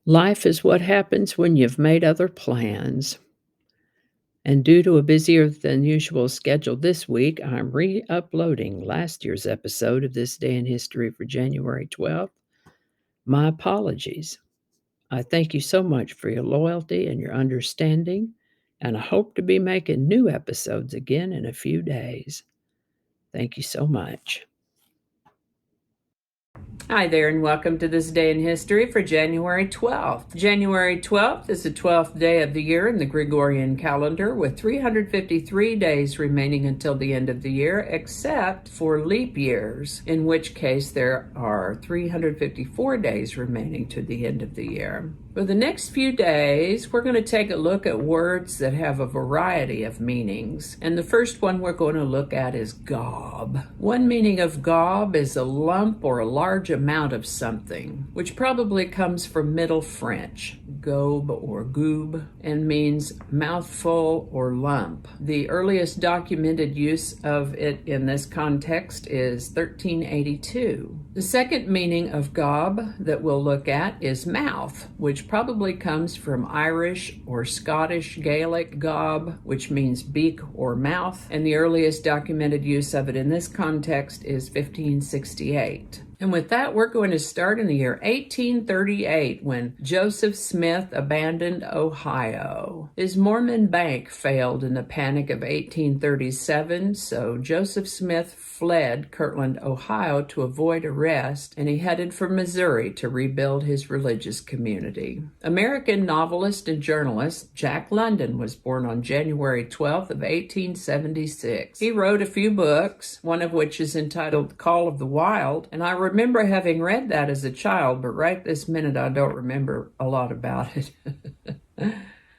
Life is what happens when you've made other plans. And due to a busier than usual schedule this week, I'm re uploading last year's episode of This Day in History for January 12th. My apologies. I thank you so much for your loyalty and your understanding, and I hope to be making new episodes again in a few days. Thank you so much. Hi there, and welcome to This Day in History for January 12th. January 12th is the 12th day of the year in the Gregorian calendar, with 353 days remaining until the end of the year, except for leap years, in which case there are 354 days remaining to the end of the year. For the next few days, we're going to take a look at words that have a variety of meanings. And the first one we're going to look at is gob. One meaning of gob is a lump or a large amount of something, which probably comes from Middle French, gobe or goob, and means mouthful or lump. The earliest documented use of it in this context is 1382. The second meaning of gob that we'll look at is mouth, which probably comes from Irish or Scottish Gaelic gob, which means beak or mouth, and the earliest documented use of it in this context is 1568. And with that, we're going to start in the year 1838 when Joseph Smith abandoned Ohio. His Mormon bank failed in the Panic of 1837, so Joseph Smith fled Kirtland, Ohio to avoid arrest, and he headed for Missouri to rebuild his religious community. American novelist and journalist Jack London was born on January 12th of 1876. He wrote a few books, one of which is entitled The Call of the Wild, and I remember having read that as a child, but right this minute I don't remember a lot about it.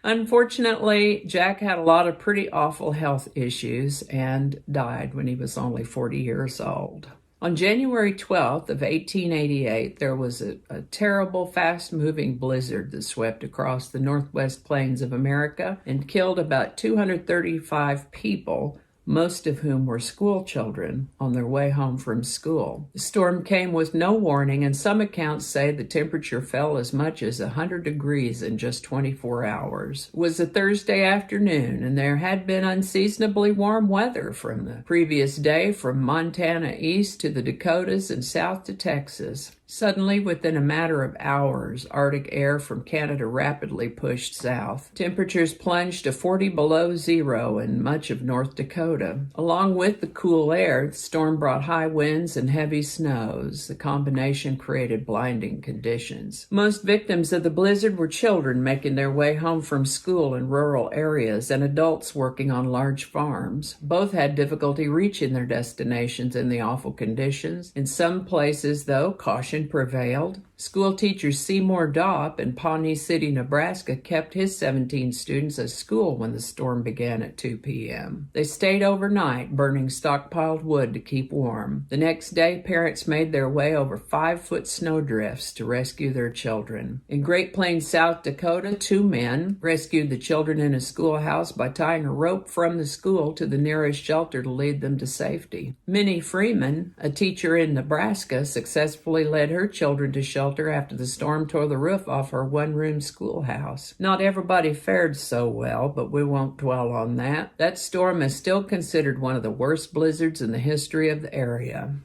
Unfortunately, Jack had a lot of pretty awful health issues and died when he was only 40 years old. On January 12th of 1888, there was a terrible, fast-moving blizzard that swept across the Northwest Plains of America and killed about 235 people, most of whom were school children on their way home from school. The storm came with no warning, and some accounts say the temperature fell as much as 100 degrees in just 24 hours. It was a Thursday afternoon, and there had been unseasonably warm weather from the previous day from Montana east to the Dakotas and south to Texas. Suddenly, within a matter of hours, Arctic air from Canada rapidly pushed south. Temperatures plunged to 40 below zero in much of North Dakota. Along with the cool air, the storm brought high winds and heavy snows. The combination created blinding conditions. Most victims of the blizzard were children making their way home from school in rural areas and adults working on large farms. Both had difficulty reaching their destinations in the awful conditions. In some places, though, caution prevailed. School teacher Seymour Dopp in Pawnee City, Nebraska, kept his 17 students at school when the storm began at 2 p.m. They stayed overnight, burning stockpiled wood to keep warm. The next day, parents made their way over 5-foot snowdrifts to rescue their children. In Great Plains, South Dakota, 2 men rescued the children in a schoolhouse by tying a rope from the school to the nearest shelter to lead them to safety. Minnie Freeman, a teacher in Nebraska, successfully led her children to shelter after the storm tore the roof off her one-room schoolhouse. Not everybody fared so well, but we won't dwell on that. That storm is still considered one of the worst blizzards in the history of the area,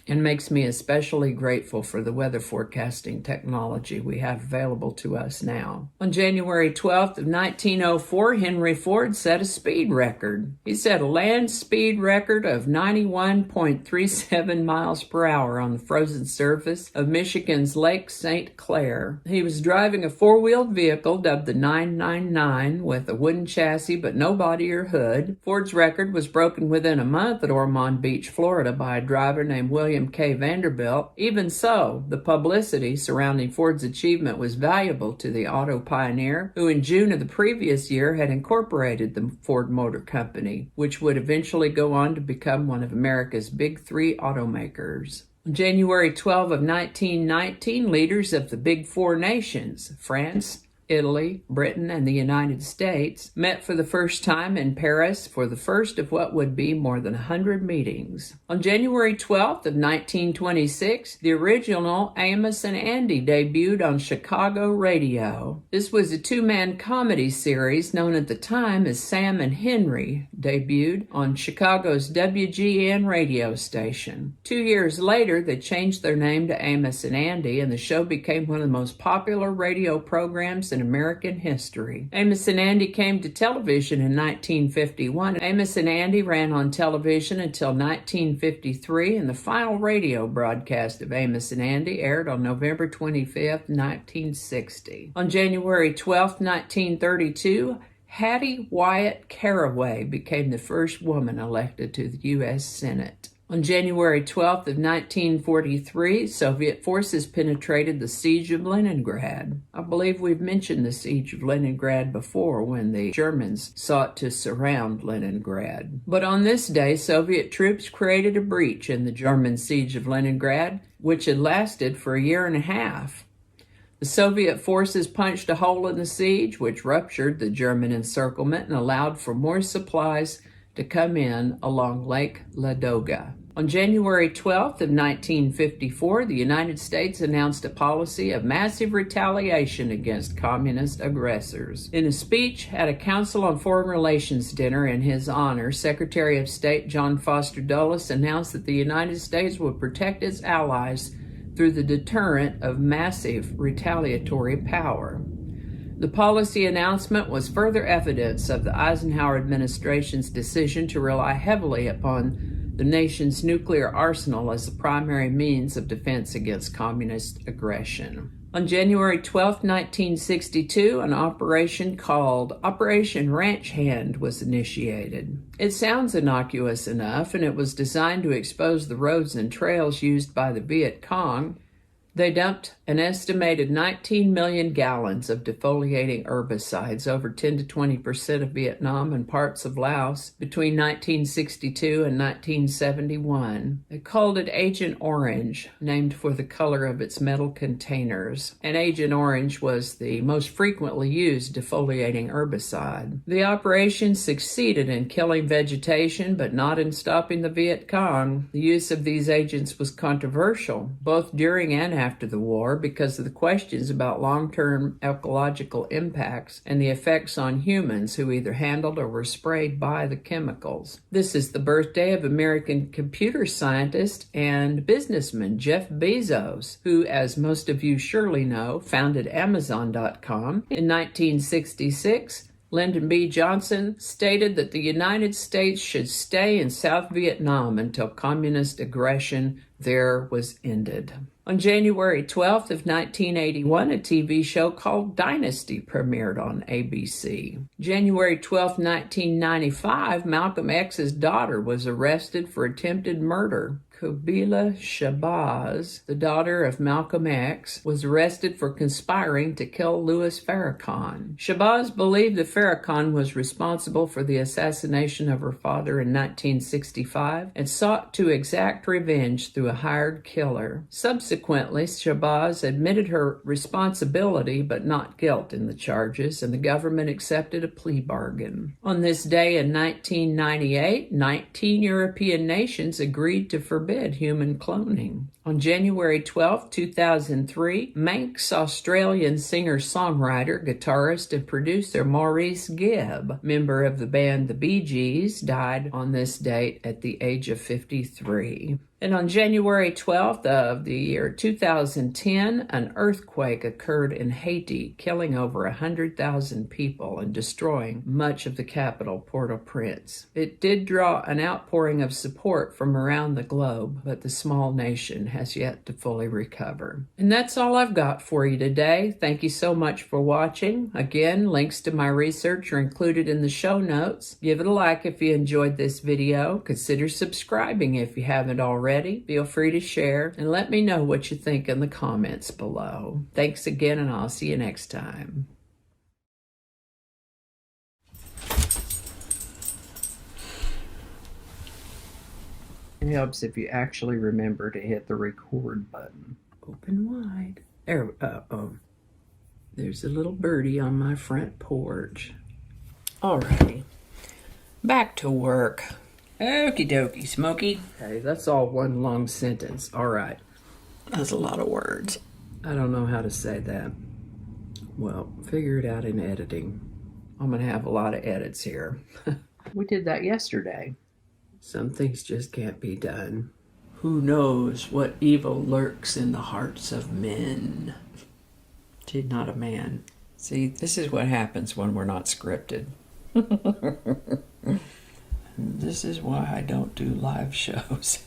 and makes me especially grateful for the weather forecasting technology we have available to us now. On January 12th of 1904, Henry Ford set a speed record. He set a land speed record of 91.37 miles per hour on the frozen surface of Michigan's Lake St. Clair. He was driving a 4-wheeled vehicle dubbed the 999 with a wooden chassis but no body or hood. Ford's record was broken within a month at Ormond Beach, Florida by a driver named William K. Vanderbilt. Even so, the publicity surrounding Ford's achievement was valuable to the auto pioneer, who in June of the previous year had incorporated the Ford Motor Company, which would eventually go on to become one of America's big 3 automakers. On January 12 of 1919, leaders of the Big 4 nations, France, Italy, Britain, and the United States met for the first time in Paris for the first of what would be more than 100 meetings. On January 12th of 1926, the original Amos and Andy debuted on Chicago radio. This was a two-man comedy series known at the time as Sam and Henry, debuted on Chicago's WGN radio station. 2 years later, they changed their name to Amos and Andy, and the show became one of the most popular radio programs in American history. Amos and Andy came to television in 1951. Amos and Andy ran on television until 1953, and the final radio broadcast of Amos and Andy aired on November 25th, 1960. On January 12th, 1932, Hattie Wyatt Caraway became the first woman elected to the U.S. Senate. On January 12th of 1943, Soviet forces penetrated the siege of Leningrad. I believe we've mentioned the siege of Leningrad before when the Germans sought to surround Leningrad. But on this day, Soviet troops created a breach in the German siege of Leningrad, which had lasted for a year and a half. The Soviet forces punched a hole in the siege, which ruptured the German encirclement and allowed for more supplies to come in along Lake Ladoga. On January 12th of 1954, the United States announced a policy of massive retaliation against communist aggressors. In a speech at a Council on Foreign Relations dinner in his honor, Secretary of State John Foster Dulles announced that the United States would protect its allies through the deterrent of massive retaliatory power. The policy announcement was further evidence of the Eisenhower administration's decision to rely heavily upon the nation's nuclear arsenal as the primary means of defense against communist aggression. On January 12, 1962, an operation called Operation Ranch Hand was initiated. It sounds innocuous enough, and it was designed to expose the roads and trails used by the Viet Cong. They dumped an estimated 19 million gallons of defoliating herbicides, over 10 to 20% of Vietnam and parts of Laos, between 1962 and 1971. They called it Agent Orange, named for the color of its metal containers. And Agent Orange was the most frequently used defoliating herbicide. The operation succeeded in killing vegetation, but not in stopping the Viet Cong. The use of these agents was controversial, both during and after the war, because of the questions about long-term ecological impacts and the effects on humans who either handled or were sprayed by the chemicals. This is the birthday of American computer scientist and businessman Jeff Bezos, who, as most of you surely know, founded Amazon.com. In 1966, Lyndon B. Johnson stated that the United States should stay in South Vietnam until communist aggression there was ended. On January 12th of 1981, a TV show called Dynasty premiered on ABC. January 12th, 1995, Malcolm X's daughter was arrested for attempted murder. Kubila Shabazz, the daughter of Malcolm X, was arrested for conspiring to kill Louis Farrakhan. Shabazz believed that Farrakhan was responsible for the assassination of her father in 1965 and sought to exact revenge through a hired killer. Subsequently, Shabazz admitted her responsibility but not guilt in the charges, and the government accepted a plea bargain. On this day in 1998, 19 European nations agreed to forbid human cloning. On January 12, 2003, Manx Australian singer-songwriter, guitarist, and producer Maurice Gibb, member of the band The Bee Gees, died on this date at the age of 53. And on January 12th of the year 2010, an earthquake occurred in Haiti, killing over 100,000 people and destroying much of the capital, Port-au-Prince. It did draw an outpouring of support from around the globe, but the small nation has yet to fully recover. And that's all I've got for you today. Thank you so much for watching. Again, links to my research are included in the show notes. Give it a like if you enjoyed this video. Consider subscribing if you haven't already. Feel free to share and let me know what you think in the comments below. Thanks again, and I'll see you next time. It helps if you actually remember to hit the record button. Open wide. There. There's a little birdie on my front porch. Alrighty, back to work. Okie dokie, Smokey. Okay, that's all one long sentence. All right. That's a lot of words. I don't know how to say that. Well, figure it out in editing. I'm going to have a lot of edits here. We did that yesterday. Some things just can't be done. Who knows what evil lurks in the hearts of men? She's not a man. See, this is what happens when we're not scripted. This is why I don't do live shows.